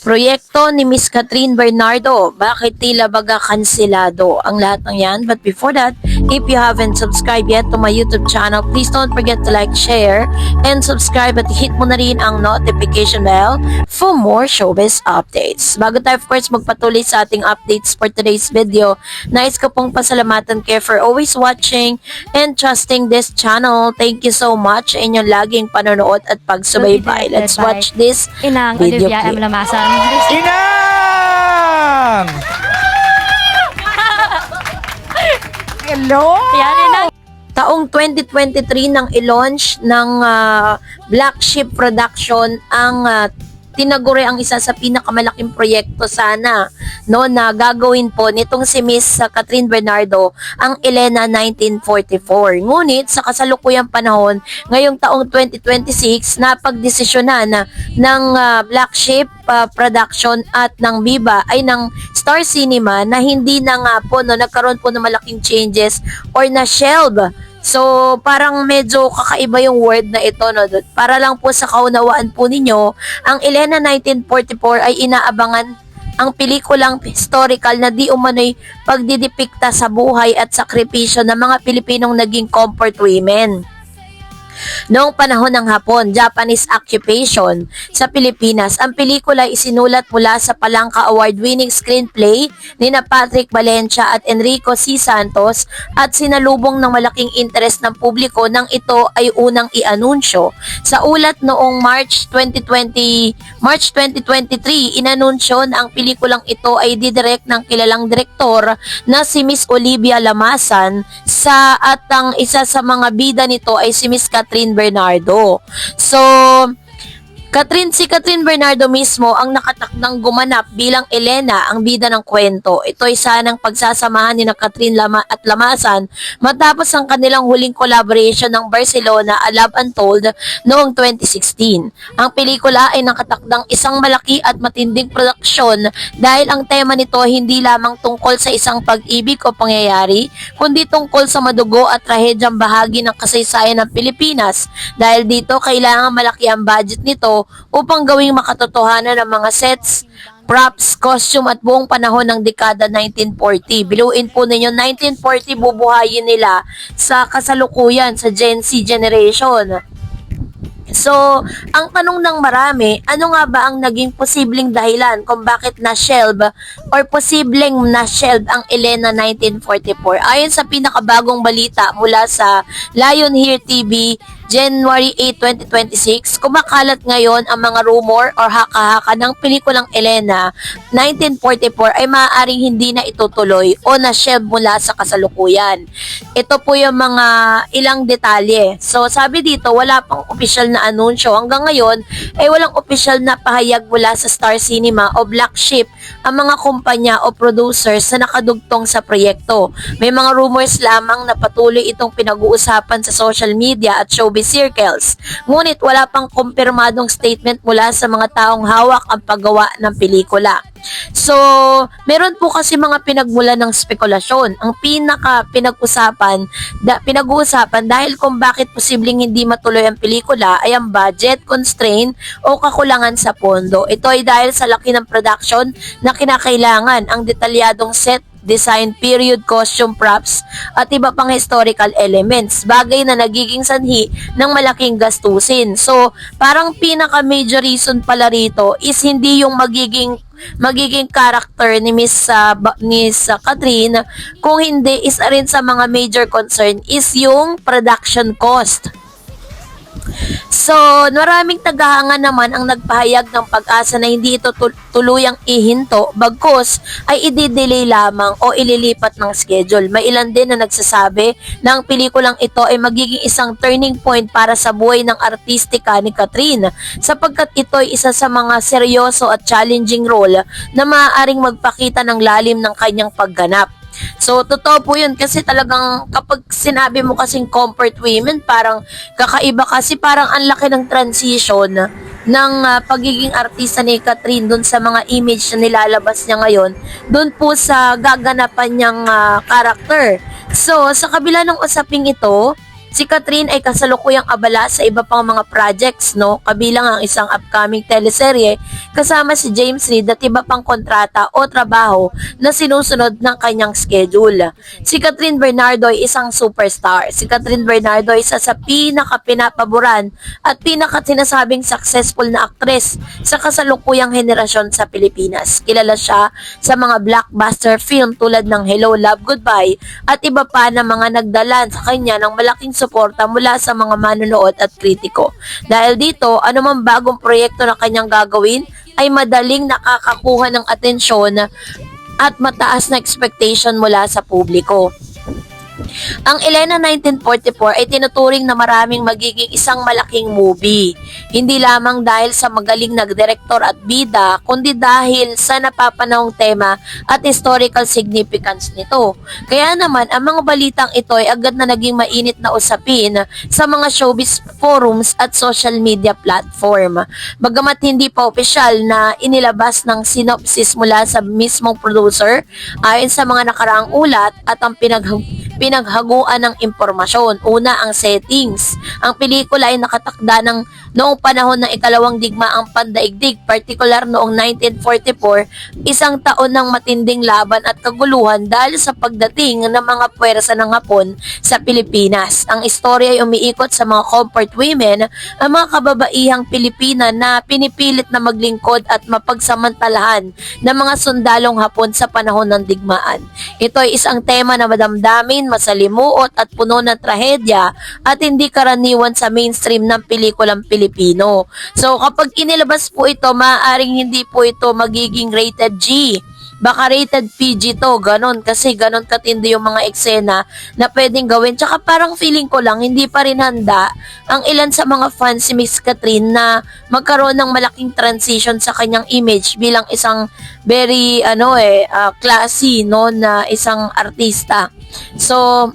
Proyekto ni Miss Catherine Bernardo, bakit tila baga kansilado ang lahat ng yan? But before that, if you haven't subscribed yet to my YouTube channel, please don't forget to like, share, and subscribe at hit mo na rin ang notification bell for more showbiz updates. Bago tayo of course magpatuloy sa ating updates for today's video, nais ko pong pasalamatan kayo for always watching and trusting this channel. Thank you so much sa inyong laging panonood at pagsubaybay. Let's watch this Inang video Olivia clip. M. Lamasan. Inang! Hello! Yan, Inang. Taong 2023 nang i-launch ng Black Sheep Production ang tinaguri ang isa sa pinakamalaking proyekto sana no na gagawin po nitong si Miss Catherine Bernardo, ang Elena 1944. Ngunit sa kasalukuyang panahon ngayong taong 2026 napagdesisyonan ng Black Sheep Production at ng Viva ay ng Star Cinema na hindi na nga po nagkaroon po ng malaking changes or na shelve. So, parang medyo kakaiba yung word na ito, no? Para lang po sa kaunawaan po ninyo, ang Elena 1944 ay inaabangan ang pelikulang historical na di umano'y pagdidipikta sa buhay at sakripisyo ng mga Pilipinong naging comfort women noong panahon ng Hapon, Japanese occupation sa Pilipinas. Ang pelikula ay isinulat mula sa Palangka Award-winning screenplay ni Patrick Valencia at Enrico C. Santos at sinalubong ng malaking interest ng publiko nang ito ay unang i-anunsyo. Sa ulat noong March 2023, inanunsyo na ang pelikulang ito ay didirect ng kilalang direktor na si Miss Olivia Lamasan at ang isa sa mga bida nito ay si Miss Catherine Bernardo. So, si Catherine Bernardo mismo ang nakatakdang gumanap bilang Elena, ang bida ng kwento. Ito ay sanang pagsasamahan ni Catherine at Lamasan matapos ang kanilang huling collaboration ng Barcelona, A Love Untold, noong 2016. Ang pelikula ay nakatakdang isang malaki at matinding produksyon dahil ang tema nito hindi lamang tungkol sa isang pag-ibig o pangyayari, kundi tungkol sa madugo at trahedyang bahagi ng kasaysayan ng Pilipinas. Dahil dito, kailangan malaki ang budget nito upang gawing makatotohanan ng mga sets, props, costume at buong panahon ng dekada 1940. Biluin po ninyo, 1940 bubuhayin nila sa kasalukuyan sa Gen Z generation. So, ang tanong ng marami, ano nga ba ang naging posibleng dahilan kung bakit na-shelve or posibleng na-shelve ang Elena 1944? Ayon sa pinakabagong balita mula sa Lionhear TV, January 8, 2026, kumakalat ngayon ang mga rumor or haka-haka ng pelikulang Elena 1944 ay maaaring hindi na itutuloy o na-shelve mula sa kasalukuyan. Ito po yung mga ilang detalye. So, sabi dito, wala pang opisyal na anunsyo. Hanggang ngayon, ay walang opisyal na pahayag mula sa Star Cinema o Black Sheep ang mga kumpanya o producers na nakadugtong sa proyekto. May mga rumors lamang na patuloy itong pinag-uusapan sa social media at showbiz circles. Ngunit wala pang kumpirmadong statement mula sa mga taong hawak ang paggawa ng pelikula. So, meron po kasi mga pinagmula ng spekulasyon. Ang pinag-uusapan dahil kung bakit posibleng hindi matuloy ang pelikula ay ang budget constraint o kakulangan sa pondo. Ito ay dahil sa laki ng production na kinakailangan, ang detalyadong set design, period, costume, props, at iba pang historical elements. Bagay na nagiging sanhi ng malaking gastusin. So, parang pinaka-major reason pala rito is hindi yung magiging character ni Miss Catherine, kung hindi is rin sa mga major concern is yung production cost. So, maraming tagahanga naman ang nagpahayag ng pag-asa na hindi ito tuluyang ihinto, bagkus ay i-delay lamang o ililipat ng schedule. May ilan din na nagsasabi na ang pelikulang ito ay magiging isang turning point para sa buhay ng artistika ni Catherine, sapagkat ito ay isa sa mga seryoso at challenging role na maaaring magpakita ng lalim ng kanyang pagganap. So, totoo po yun kasi talagang kapag sinabi mo kasing comfort women, parang kakaiba kasi parang ang laki ng transition ng pagiging artista ni Catherine dun sa mga image na nilalabas niya ngayon, dun po sa gaganapan niyang karakter. So, sa kabila ng usaping ito, Si Catherine ay kasalukuyang abala sa iba pang mga projects, no? Kabilang ang isang upcoming teleserye kasama si James Reid at iba pang kontrata o trabaho na sinusunod ng kanyang schedule. Si Catherine Bernardo ay isang superstar. Si Catherine Bernardo ay isa sa pinaka-pinapaboran at pinaka-sinasabing successful na aktres sa kasalukuyang henerasyon sa Pilipinas. Kilala siya sa mga blockbuster film tulad ng Hello, Love, Goodbye at iba pa na mga nagdala sa kanya ng malaking suporta mula sa mga manonood at kritiko. Dahil dito, anumang bagong proyekto na kanyang gagawin ay madaling nakakakuha ng atensyon at mataas na expectation mula sa publiko. Ang Elena 1944 ay tinuturing na maraming magiging isang malaking movie. Hindi lamang dahil sa magaling na direktor at bida, kundi dahil sa napapanahong tema at historical significance nito. Kaya naman, ang mga balitang ito ay agad na naging mainit na usapin sa mga showbiz forums at social media platform. Bagamat hindi pa opisyal na inilabas ng synopsis mula sa mismong producer, ayon sa mga nakaraang ulat at ang pinaghaguan ng impormasyon. Una, ang settings. Ang pelikula ay nakatakda ng noong panahon ng ikalawang digmaang pandaigdig, partikular noong 1944, isang taon ng matinding laban at kaguluhan dahil sa pagdating ng mga puwersa ng Hapon sa Pilipinas. Ang istorya ay umiikot sa mga comfort women, ang mga kababaihang Pilipina na pinipilit na maglingkod at mapagsamantalahan ng mga sundalong Hapon sa panahon ng digmaan. Ito ay isang tema na madamdamin, masalimuot at puno ng trahedya at hindi karaniwan sa mainstream ng pelikulang Pilipino. So kapag inilabas po ito, maaaring hindi po ito magiging rated G. Baka rated PG to, ganon. Kasi ganon katindi yung mga eksena na pwedeng gawin. Tsaka parang feeling ko lang, hindi pa rin handa ang ilan sa mga fans si Miss Catherine na magkaroon ng malaking transition sa kanyang image bilang isang very, classy, no, na isang artista. So,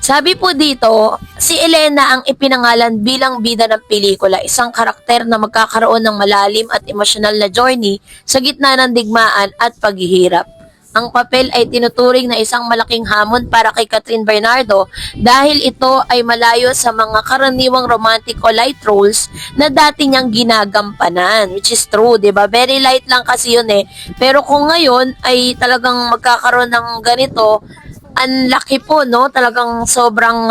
sabi po dito, si Elena ang ipinangalan bilang bida ng pelikula, isang karakter na magkakaroon ng malalim at emosyonal na journey sa gitna ng digmaan at paghihirap. Ang papel ay tinuturing na isang malaking hamon para kay Catherine Bernardo dahil ito ay malayo sa mga karaniwang romantic o light roles na dati niyang ginagampanan, which is true, 'di ba? Very light lang kasi yun eh. Pero kung ngayon ay talagang magkakaroon ng ganito, ang laki po, no? Talagang sobrang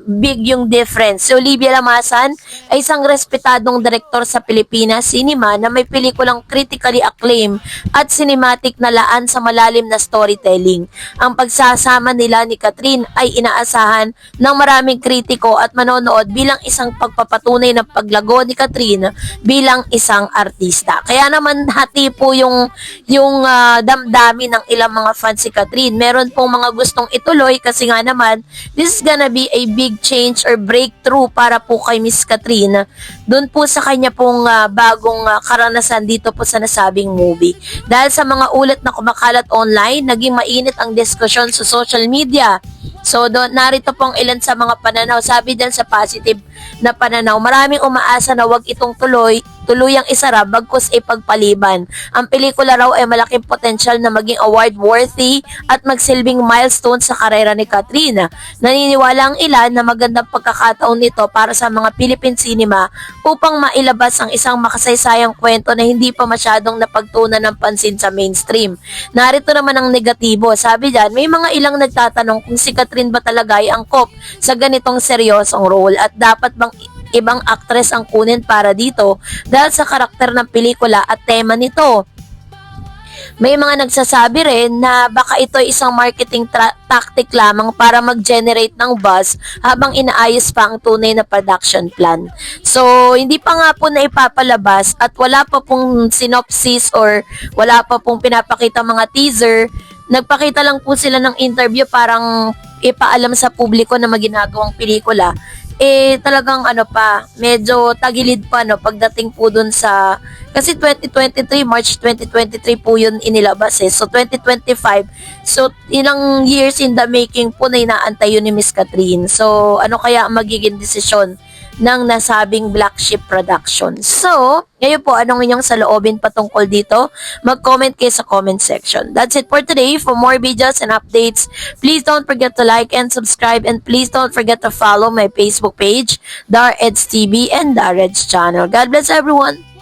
big yung difference. Si Olivia Lamasan ay isang respetadong direktor sa Pilipinas Cinema na may pelikulang critically acclaimed at cinematic na laan sa malalim na storytelling. Ang pagsasama nila ni Catherine ay inaasahan ng maraming kritiko at manonood bilang isang pagpapatunay ng paglago ni Catherine bilang isang artista. Kaya naman hati po yung damdamin ng ilang mga fans si Catherine. Meron pong mga gustong ituloy kasi nga naman this is gonna be a big change or breakthrough para po kay Miss Catherine doon po sa kanya pong bagong karanasan dito po sa nasabing movie. Dahil sa mga ulat na kumakalat online, naging mainit ang diskusyon sa social media. So, narito pong ilan sa mga pananaw. Sabi dyan sa positive na pananaw, maraming umaasa na wag itong tuluyang isara bagkus ipagpaliban. Ang pelikula raw ay malaking potensyal na maging award-worthy at magsilbing milestone sa karera ni Catherine. Naniniwala ang ilan na magandang pagkakataon nito para sa mga Philippine cinema upang mailabas ang isang makasaysayang kwento na hindi pa masyadong napagtuunan ng pansin sa mainstream. Narito naman ang negatibo. Sabi dyan, may mga ilang nagtatanong kung si Catherine ba talaga ay angkop sa ganitong seryosong role at dapat bang ibang aktres ang kunin para dito dahil sa karakter ng pelikula at tema nito. May mga nagsasabi rin na baka ito ay isang marketing tactic lamang para mag-generate ng buzz habang inaayos pa ang tunay na production plan. So, hindi pa nga po na ipapalabas at wala pa pong synopsis or wala pa pong pinapakita mga teaser. Nagpakita lang po sila ng interview parang ipaalam sa publiko na maginagawang pelikula. Talagang medyo tagilid pa pagdating po dun sa, kasi 2023, March 2023 po yun inilabas So 2025, so ilang years in the making po na inaantay yun ni Miss Catherine. So ano kaya ang magiging desisyon ng nasabing Black Sheep Productions. So, ngayon po, anong inyong saloobin patungkol dito? Mag-comment kayo sa comment section. That's it for today. For more videos and updates, please don't forget to like and subscribe, and please don't forget to follow my Facebook page, DarEds TV and DarEds channel. God bless everyone!